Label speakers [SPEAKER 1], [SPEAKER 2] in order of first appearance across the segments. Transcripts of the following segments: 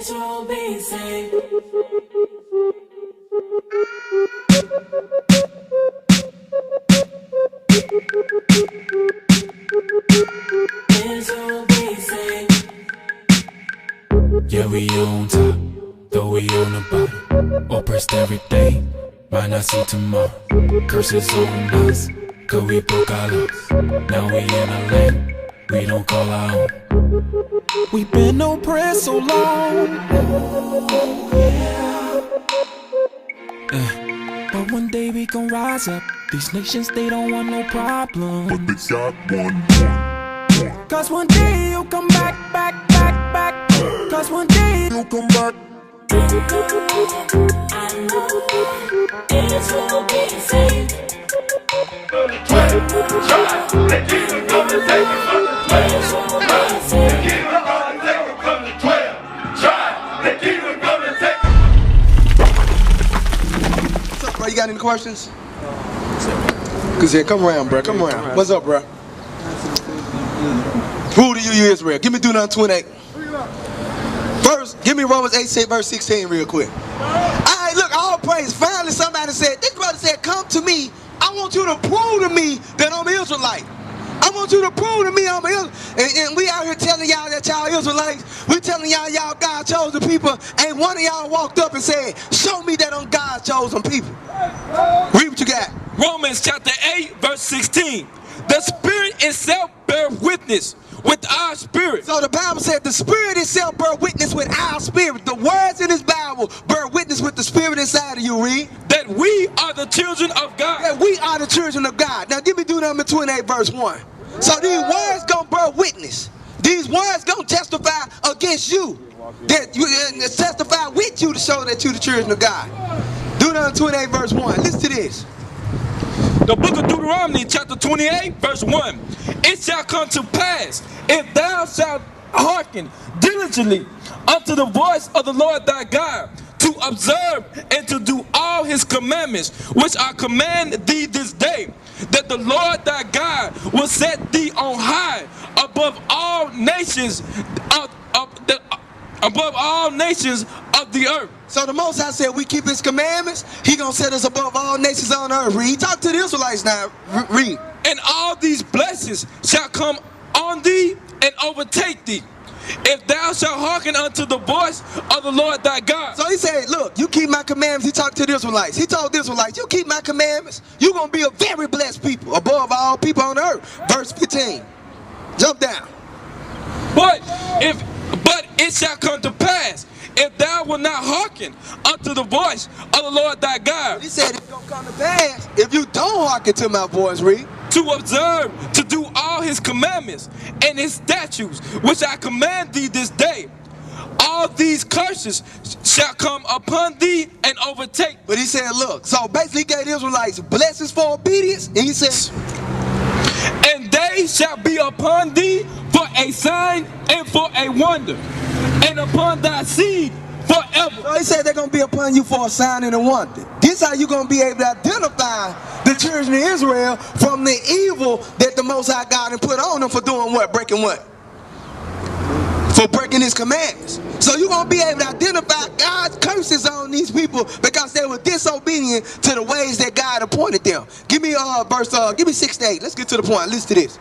[SPEAKER 1] Israel be saved. Israel be saved.
[SPEAKER 2] Yeah, we on top, though we on the bottom. Oppressed every day, might not see tomorrow. Curses on us, cause we broke our laws. Now we in a land we don't call our own.
[SPEAKER 3] We've been oppressed so long. But one day we gon' rise up. These nations, they don't want no problems.
[SPEAKER 4] But they got one more.
[SPEAKER 3] Cause one day you'll come back. Cause one day you'll come back.
[SPEAKER 1] I know Israel be saved.
[SPEAKER 5] They keep them coming, take it from the 12. They keep them coming, take it from the 12. Try, they keep them coming, take it.
[SPEAKER 6] What's up, bro? You got any questions? Cause yeah, come around, bro. Come around. What's up, bro? Who do you Israel? Give me Deuteronomy 28. First, give me Romans 8, verse 16 real quick. Alright, look, all praise. Finally somebody said, this brother said, come to me. I want you to prove to me that I'm an Israelite. I want you to prove to me I'm an Israelite. And we out here telling y'all that y'all Israelites. We telling y'all God chosen people. Ain't one of y'all walked up and said, show me that I'm God chosen people. Read what you got.
[SPEAKER 7] Romans chapter 8, verse 16. The Spirit itself bear witness with our spirit.
[SPEAKER 6] So the Bible said the Spirit itself bear witness with our spirit. The words in this Bible bear witness with the Spirit inside of you, read.
[SPEAKER 7] That we are the children of God.
[SPEAKER 6] That we are the children of God. Now give me Deuteronomy 28, verse 1. So these words gonna bear witness. These words gonna testify against you. That you testify with you to show that you're the children of God. Deuteronomy 28, verse 1. Listen to this.
[SPEAKER 7] The book of Deuteronomy chapter 28 verse 1. It shall come to pass, if thou shalt hearken diligently unto the voice of the Lord thy God, to observe and to do all his commandments, which I command thee this day, that the Lord thy God will set thee on high above all nations above all nations of the earth.
[SPEAKER 6] So the Most High said we keep his commandments, he gonna set us above all nations on earth. Read. Talk to the Israelites now. Read.
[SPEAKER 7] And all these blessings shall come on thee and overtake thee, if thou shalt hearken unto the voice of the Lord thy God.
[SPEAKER 6] So he said, look, you keep my commandments. He talked to the Israelites. He told the Israelites, you keep my commandments, you're gonna be a very blessed people, above all people on earth. Verse 15. Jump down.
[SPEAKER 7] But it shall come to pass, if thou wilt not hearken unto the voice of the Lord thy God.
[SPEAKER 6] He said it's gonna come to pass if you don't hearken to my voice, read.
[SPEAKER 7] To observe, to do all his commandments and his statutes, which I command thee this day. All these curses shall come upon thee and overtake.
[SPEAKER 6] But he said, look, so basically he gave the Israelites blessings for obedience, and he said,
[SPEAKER 7] and they shall be upon thee for a sign and for a wonder, and upon thy seed forever.
[SPEAKER 6] So he said they're going to be upon you for a sign and a wonder. This is how you're going to be able to identify the children of Israel from the evil that the Most High God had put on them for doing what? Breaking what? For breaking his commandments. So you're going to be able to identify God's curses on these people because they were disobedient to the ways that God appointed them. Give me give me 6 to 8. Let's get to the point. Listen to this.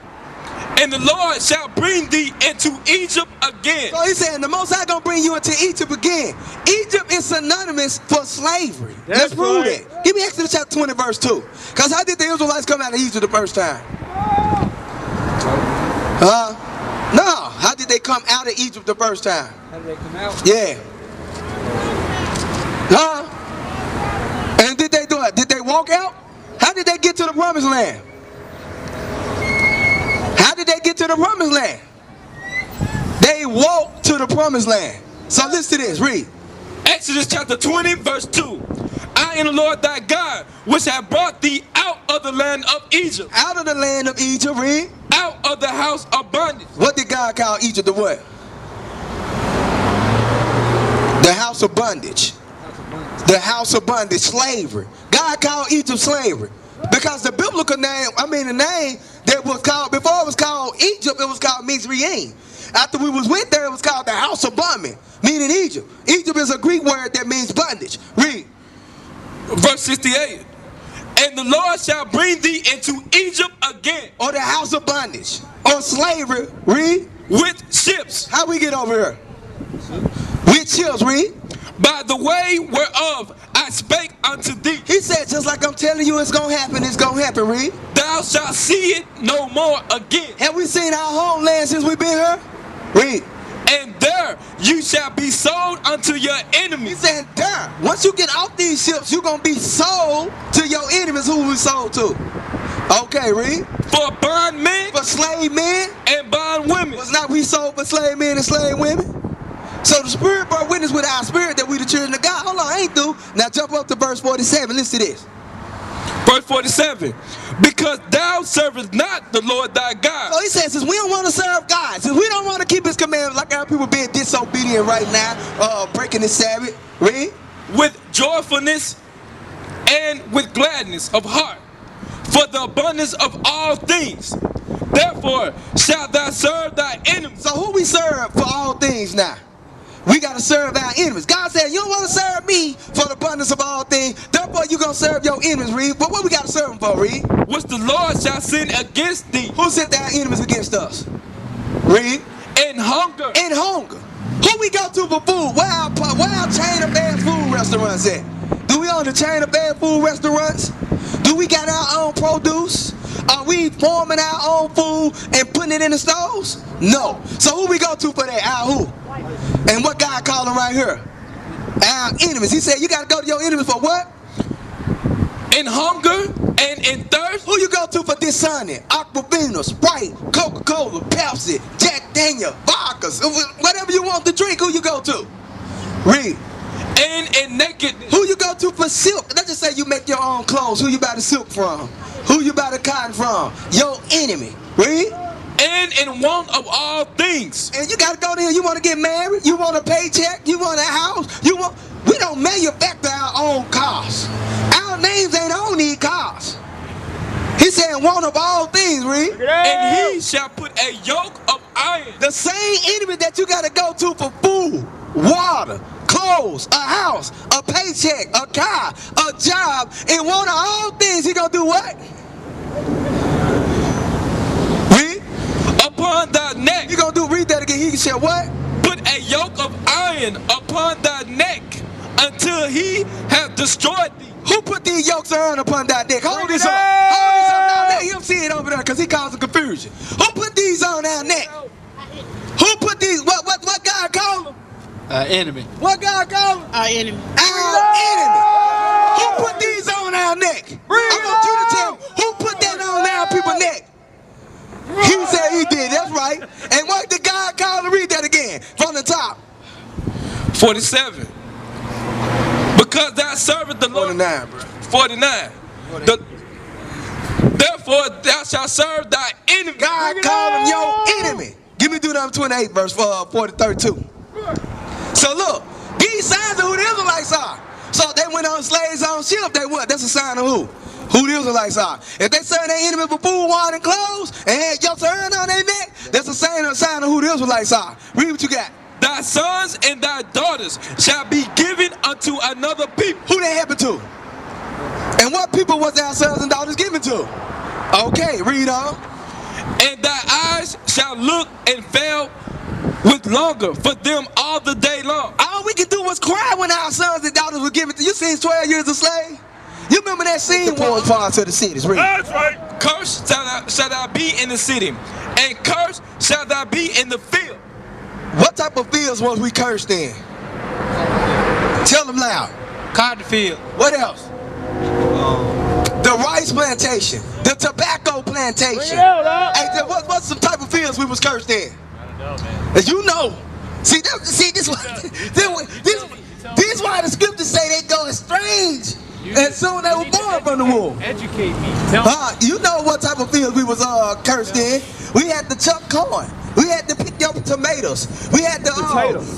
[SPEAKER 7] And the Lord shall bring thee into Egypt again.
[SPEAKER 6] So he's saying the Most High gonna bring you into Egypt again. Egypt is synonymous for slavery. Let's prove that. Give me Exodus chapter 20 verse 2. Because how did the Israelites come out of Egypt the first time? No. How did they come out of Egypt the first time?
[SPEAKER 8] How did they come out?
[SPEAKER 6] Yeah. And did they do it? Did they walk out? How did they get to the promised land? How did they get to the promised land? They walked to the promised land. So listen to this, read.
[SPEAKER 7] Exodus chapter 20 verse 2. I am the Lord thy God, which have brought thee out of the land of Egypt.
[SPEAKER 6] Out of the land of Egypt, read.
[SPEAKER 7] Out of the house of bondage.
[SPEAKER 6] What did God call Egypt the what? The house of bondage. The house of bondage, slavery. God called Egypt slavery. Because the biblical name, the name that was called, before it was called Egypt, it was called Mizraim. after we was went there, it was called the house of bondmen, meaning Egypt. Egypt is a Greek word that means bondage. Read.
[SPEAKER 7] Verse 68. And the Lord shall bring thee into Egypt again.
[SPEAKER 6] Or the house of bondage. Or slavery. Read.
[SPEAKER 7] With ships.
[SPEAKER 6] How we get over here? With ships. Read.
[SPEAKER 7] By the way whereof I spake unto thee.
[SPEAKER 6] He said, just like I'm telling you it's going to happen, it's going to happen. Read.
[SPEAKER 7] Thou shalt see it no more again.
[SPEAKER 6] Have we seen our homeland since we've been here? Read.
[SPEAKER 7] And there you shall be sold unto your
[SPEAKER 6] He
[SPEAKER 7] enemies.
[SPEAKER 6] said, there. Once you get off these ships, you're going to be sold to your enemies. Who we sold to? Okay, read.
[SPEAKER 7] For bondmen
[SPEAKER 6] For slave men.
[SPEAKER 7] and bondwomen.
[SPEAKER 6] Was not we sold for slave men and slave women? So the Spirit brought witness with our spirit that we the children of God. Hold on, I ain't through. Now jump up to verse 47. Listen to this.
[SPEAKER 7] Verse 47. Because thou servest not the Lord thy God.
[SPEAKER 6] So he says, since we don't want to serve God, since we don't want to keep his commandments, like our people being disobedient right now, breaking the Sabbath, read,
[SPEAKER 7] With joyfulness and with gladness of heart, for the abundance of all things. Therefore shalt thou serve thy enemies.
[SPEAKER 6] so who we serve for all things now? We got to serve our enemies. God said, you don't want to serve me for the abundance of all things. Therefore, you're going to serve your enemies, read. But what we got to serve them for, read?
[SPEAKER 7] Which the Lord shall send against thee.
[SPEAKER 6] Who sent our enemies against us? Read.
[SPEAKER 7] And hunger.
[SPEAKER 6] And hunger. Who we go to for food? Where our chain of fast food restaurants at? Do we own the chain of fast food restaurants? Do we got our own produce? Are we forming our own food and putting it in the stores? No. So who we go to for that? Our who? And what God calling right here? Our enemies. He said you got to go to your enemies for what?
[SPEAKER 7] In hunger and in thirst.
[SPEAKER 6] Who you go to for discerning? Aquafina, Sprite, Coca-Cola, Pepsi, Jack Daniel, vodkas, whatever you want to drink, who you go to? Read.
[SPEAKER 7] And in nakedness.
[SPEAKER 6] Who you go to for silk? Let's just say you make your own clothes. Who you buy the silk from? Who you buy the cotton from? Your enemy. Read.
[SPEAKER 7] And in want of all things.
[SPEAKER 6] And you gotta go there. You want to get married? You want a paycheck? You want a house? We don't manufacture our own cars. Our names ain't on these cars. He said, want of all things, read.
[SPEAKER 7] And he shall put a yoke of iron.
[SPEAKER 6] The same enemy that you gotta go to for food, water, clothes, a house, a paycheck, a car, a job, and want of all things, he gonna do what? Read.
[SPEAKER 7] Upon thy neck.
[SPEAKER 6] He gonna do, read that again. He said what?
[SPEAKER 7] Put a yoke of iron upon thy neck until he have destroyed thee.
[SPEAKER 6] Who put these yokes of iron upon thy neck? Hold this up. Hold this up now. Let him see it over there because he causing confusion. Who put these on our neck? Who put these? What God call them?
[SPEAKER 8] Enemy.
[SPEAKER 6] What God call them?
[SPEAKER 9] Our enemy.
[SPEAKER 6] Our enemy. Who put these on our neck? I want you to tell me. Who put that on our people's neck? He said he did. That's right. And what did God call to read that again from the top?
[SPEAKER 7] 47. Because thou servest the Lord.
[SPEAKER 6] 49, bro.
[SPEAKER 7] 49. Therefore thou shalt serve thy enemy.
[SPEAKER 6] God called him your enemy. Give me Deuteronomy 28, verse 32. So look, these signs of who the Israelites are. So they went on slaves on ship. They what? That's a sign of who? Who the Israelites are. If they serve their enemy for food, water, and clothes, and had yokes of iron on their neck, that's a sign of who the Israelites are. Read what you got.
[SPEAKER 7] Thy sons and thy daughters shall be given unto another people.
[SPEAKER 6] Who they happen to? And what people was our sons and daughters given to? Okay, read on.
[SPEAKER 7] And thy eyes shall look and fail with longer for them all the day long.
[SPEAKER 6] All we could do was cry when our sons and daughters were given to you. Seen 12 years a slave? You remember that scene? The poorest parts of the cities. Read.
[SPEAKER 5] That's right.
[SPEAKER 7] Cursed shall thou be in the city, and cursed shall thou be in the field.
[SPEAKER 6] What type of fields was we cursed in? Tell them loud.
[SPEAKER 8] Cotton field.
[SPEAKER 6] What else? The rice plantation. The tobacco plantation. Hey, what's some type of fields we was cursed in?
[SPEAKER 5] I don't know, man.
[SPEAKER 6] You know. See, this why the scriptures say they go estranged as soon as they were born from the womb.
[SPEAKER 5] Educate me. Tell me.
[SPEAKER 6] You know what type of fields we was cursed in. We had to chuck corn. We had to pick your tomatoes. We had to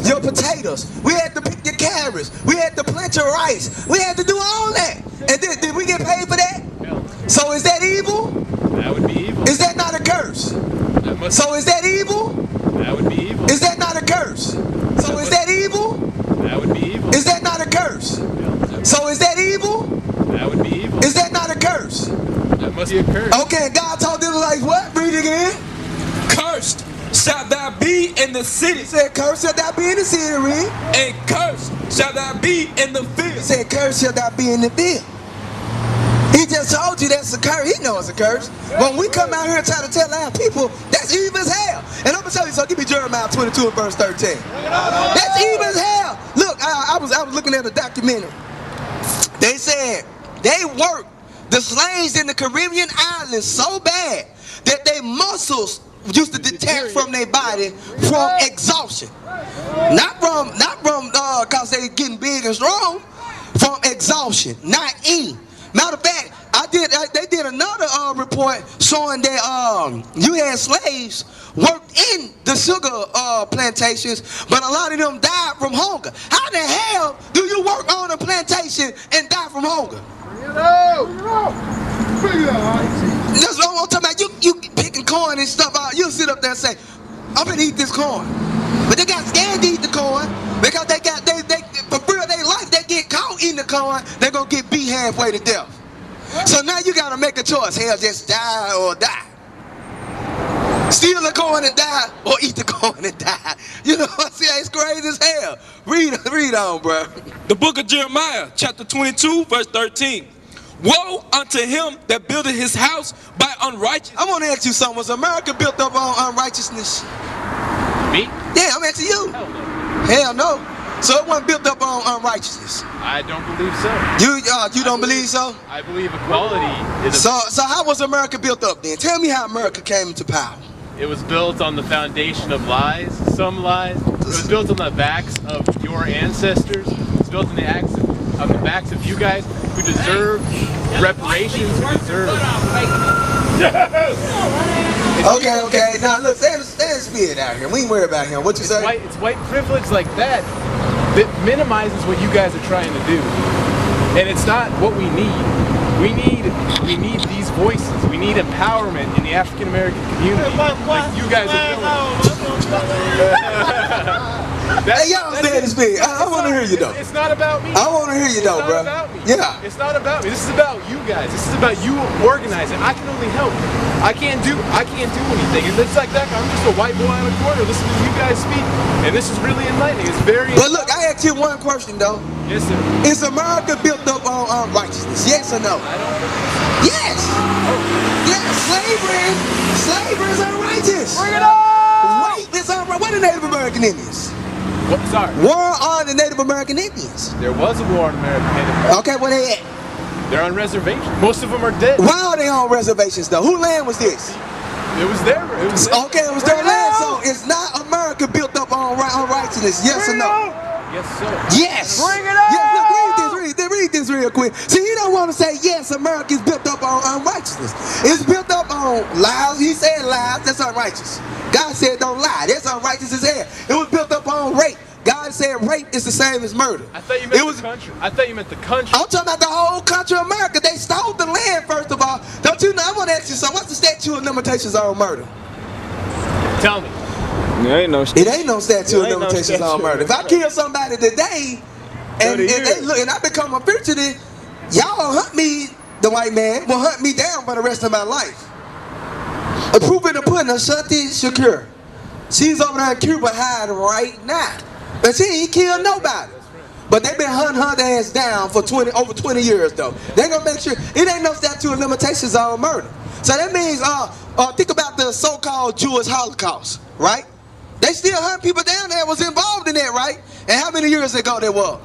[SPEAKER 6] your potatoes. We had to pick your carrots. We had to plant your rice. We had to do all that. And did we get paid for that?
[SPEAKER 5] No.
[SPEAKER 6] So is that evil?
[SPEAKER 5] That would be evil.
[SPEAKER 6] Is that not a curse?
[SPEAKER 5] That must
[SPEAKER 6] So is that evil?
[SPEAKER 9] That would be evil.
[SPEAKER 6] Is that not a curse? So is that evil?
[SPEAKER 9] That would be evil.
[SPEAKER 6] Is that not a curse? So is that evil?
[SPEAKER 9] That would be evil.
[SPEAKER 6] Is that not a curse?
[SPEAKER 9] That must be a curse.
[SPEAKER 6] Okay, God told them like what? Read it again.
[SPEAKER 7] Cursed shall thou be in the city,
[SPEAKER 6] He said, curse shall thou be in the city, read.
[SPEAKER 7] and cursed shall thou be in the
[SPEAKER 6] He
[SPEAKER 7] field.
[SPEAKER 6] said, curse shall thou be in the field. He just told you that's a curse. He knows it's a curse. When we come out here and try to tell our people, that's evil as hell. And I'm gonna tell you something. Give me Jeremiah 22 and verse 13. That's evil as hell. Look, I was looking at a documentary. They said they worked the slaves in the Caribbean islands so bad that their muscles used to detach from their body from exhaustion. Not from cause they getting big and strong, from exhaustion, not eating. Matter of fact, they did another report showing that you had slaves worked in the sugar plantations, but a lot of them died from hunger. How the hell do you work on a plantation and die from hunger? That's what I'm talking about. You picking corn and stuff out. You sit up there and say, I'm gonna eat this corn. But they got scared to eat the corn because they for real their life, they get caught eating the corn, they're gonna get beat halfway to death. So now you gotta make a choice. Hell, just die or die. Steal the corn and die, or eat the corn and die. You know what I'm saying? It's crazy as hell. Read on, bro.
[SPEAKER 7] The book of Jeremiah, chapter 22, verse 13. Woe unto him that buildeth his house by unrighteousness.
[SPEAKER 6] I want to ask you something. Was America built up on unrighteousness?
[SPEAKER 9] Me?
[SPEAKER 6] Yeah, I'm asking you. Hell no. So it wasn't built up on unrighteousness.
[SPEAKER 9] I don't believe so.
[SPEAKER 6] You don't believe so?
[SPEAKER 9] I believe equality is
[SPEAKER 6] So how was America built up then? Tell me how America came into power.
[SPEAKER 9] It was built on the foundation of lies, some lies. It was built on the backs of your ancestors. It was built on the backs of you guys who deserve reparations, who deserve.
[SPEAKER 6] Okay. Now look, stand spirit out here. We ain't worried about him. What you say?
[SPEAKER 9] It's white privilege like that minimizes what you guys are trying to do, and it's not what we need. We need these voices. We need empowerment in the African American community, like you guys are doing.
[SPEAKER 6] Hey, y'all stand spirit. I want to hear you though.
[SPEAKER 9] It's not about me.
[SPEAKER 6] I want to hear you though, bro. Yeah.
[SPEAKER 9] It's not about me. This is about you guys. This is about you organizing. I can only help. I can't do anything. And it's like that. I'm just a white boy on a corner listening to you guys speak. And this is really enlightening. It's very.
[SPEAKER 6] But look, I asked you one question though.
[SPEAKER 9] Yes, sir.
[SPEAKER 6] Is America built up on unrighteousness? Yes or no?
[SPEAKER 9] I don't think so.
[SPEAKER 6] Yes. Yes. Slavery is unrighteous.
[SPEAKER 9] Bring it on!
[SPEAKER 6] Rape is unrighteous. What are Native American Indians?
[SPEAKER 9] What? Sorry.
[SPEAKER 6] War on the Native American Indians.
[SPEAKER 9] There was a war in America.
[SPEAKER 6] Okay, where they at?
[SPEAKER 9] They're on reservations. Most of them are dead.
[SPEAKER 6] Why are they on reservations though? Whose land was this?
[SPEAKER 9] It was there.
[SPEAKER 6] Okay, it was their land. So it's not America built up on righteousness. Yes or no?
[SPEAKER 9] Yes, sir.
[SPEAKER 6] Yes.
[SPEAKER 9] Bring it on!
[SPEAKER 6] Yes, look, read this real quick. See, you don't want to say yes, America is built up on unrighteousness. It's built up on lies. He said lies. That's unrighteous. God said don't lie. That's unrighteous as hell. It was built up on rape. God said rape is the same as murder.
[SPEAKER 9] I thought you meant the country. I thought you meant the country.
[SPEAKER 6] I'm talking about the whole country of America. They stole the land, first of all. Don't you know? I want to ask you something. What's the statute of limitations on murder?
[SPEAKER 9] Tell me.
[SPEAKER 6] It ain't no statute of limitations on murder. If I kill somebody today and I become a fugitive, y'all hunt me, the white man, will hunt me down for the rest of my life. A proof in the pudding, Ashanti Shakur. She's over there in Cuba hiding right now. But she ain't killed nobody. But they've been hunting her ass down for over 20 years though. They're gonna make sure it ain't no statute of limitations on murder. So that means think about the so-called Jewish Holocaust, right? They still hunt people down there was involved in that, right? And how many years ago that was?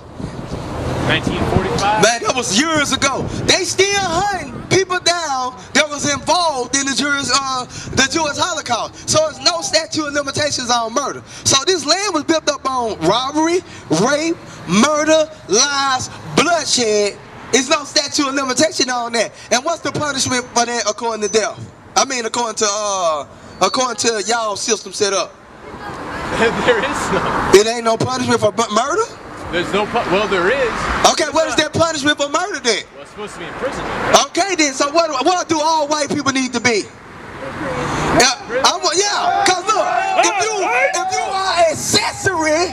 [SPEAKER 9] 1945.
[SPEAKER 6] Man, that was years ago. They still hunting people down that was involved in the Jewish Holocaust. So there's no statute of limitations on murder. So this land was built up on robbery, rape, murder, lies, bloodshed. There's no statute of limitation on that. And what's the punishment for that according to death? I mean, according to y'all system set up.
[SPEAKER 9] There is none.
[SPEAKER 6] It ain't no punishment for murder?
[SPEAKER 9] There's no well, there is.
[SPEAKER 6] Okay, what is that punishment for murder then?
[SPEAKER 9] Well, it's supposed to be imprisonment, right?
[SPEAKER 6] Okay then, so what do all white people need to be? Cause look, if you are accessory,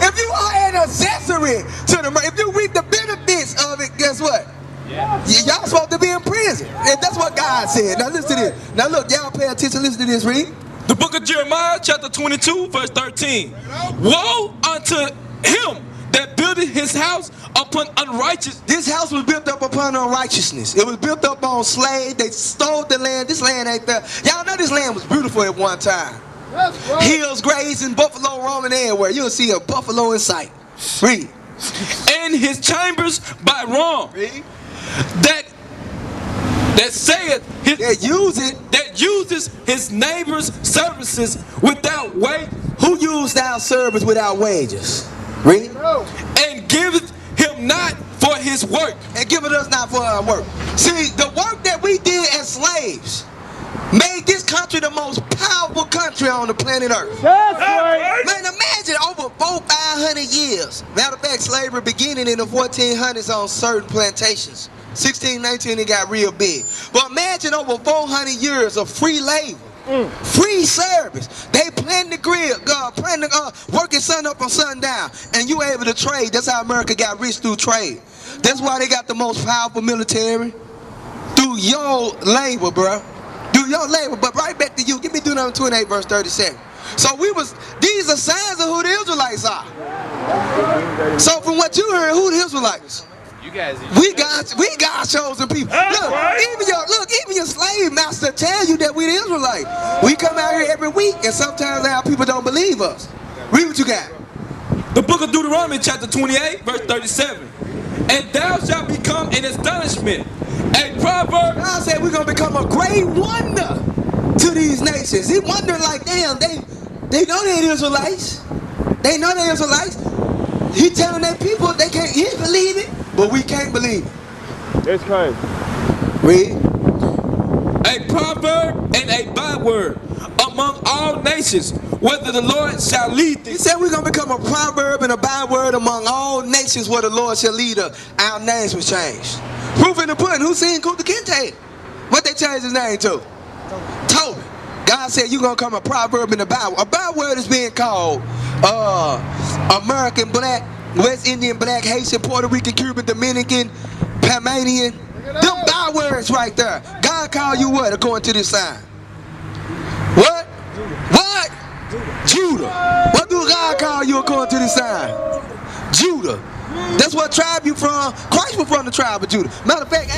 [SPEAKER 6] if you are an accessory to the murder, if you reap the benefits of it, guess what? Y'all supposed to be in prison. And that's what God said. Now listen to this. Now look, y'all pay attention. Listen to this. Read.
[SPEAKER 7] The book of Jeremiah, chapter 22, verse 13. Woe unto him that buildeth his house upon unrighteousness.
[SPEAKER 6] This house was built up upon unrighteousness. It was built up on slaves. They stole the land. This land ain't there. Y'all know this land was beautiful at one time. Hills grazing, buffalo roaming everywhere. You'll see a buffalo in sight. Read.
[SPEAKER 7] And his chambers by wrong.
[SPEAKER 6] Read.
[SPEAKER 7] That saith that uses his neighbor's services without wage.
[SPEAKER 6] Who used our service without wages? Read.
[SPEAKER 7] And giveth him not for his work.
[SPEAKER 6] And giveth us not for our work. See, the work that we did as slaves made this country the most powerful country on the planet Earth.
[SPEAKER 9] That's right.
[SPEAKER 6] Man, imagine over 400-500 years. Matter of fact, slavery beginning in the 1400s on certain plantations. 1619 it got real big. But imagine over 400 years of free labor, free service. They plant the grill, working sun up and sun down, and you able to trade. That's how America got rich, through trade. That's why they got the most powerful military, through your labor, bro. Through your labor. But right back to you. Give me Deuteronomy 28, verse 37. So these are signs of who the Israelites are. So from what you heard, who the Israelites?
[SPEAKER 9] You guys.
[SPEAKER 6] We God's chosen people. Even your slave master tell you that we the Israelites. We come out here every week, and sometimes our people don't believe us. Read what you got.
[SPEAKER 7] The book of Deuteronomy, chapter 28, verse 37. And thou shalt become an astonishment, a proverb.
[SPEAKER 6] God said we're gonna become a great wonder to these nations. He wondering like, damn, they know they're Israelites. They know they're Israelites. He telling their people they can't believe it, but we can't believe it.
[SPEAKER 9] It's kind.
[SPEAKER 6] Read.
[SPEAKER 7] A proverb and a byword among all nations, whether the Lord shall lead thee.
[SPEAKER 6] He said we're going to become a proverb and a byword among all nations where the Lord shall lead us. Our names was changed. Proof in the pudding. Who seen Kunta Kinte? What they changed his name to? Toby. God said you're going to become a proverb and a byword. A byword is being called American black, West Indian black, Haitian, Puerto Rican, Cuban, Dominican, Panamanian. Them bywords right there. God called you what according to this sign? What? What? Judah. What do God call you according to this sign? Judah. That's what tribe you from. Christ was from the tribe of Judah. Matter of fact,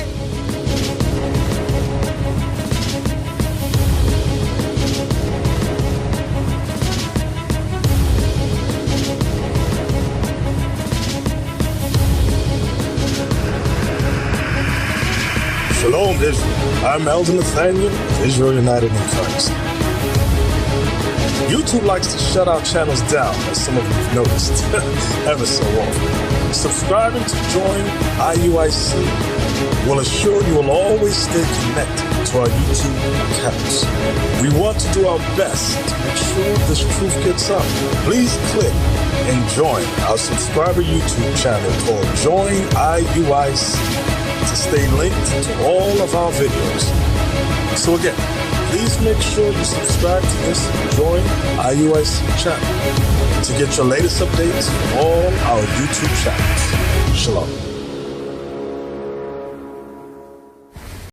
[SPEAKER 4] Shalom, Israel. I'm Elder Nathaniel of Israel United in Christ. YouTube likes to shut our channels down, as some of you have noticed, ever so often. Subscribing to join IUIC will assure you will always stay connected to our YouTube accounts. We want to do our best to make sure this truth gets out. Please click and join our subscriber YouTube channel called Join IUIC to stay linked to all of our videos. So again, please make sure you subscribe to this Join IUIC channel to get your latest updates from all our YouTube channels. Shalom.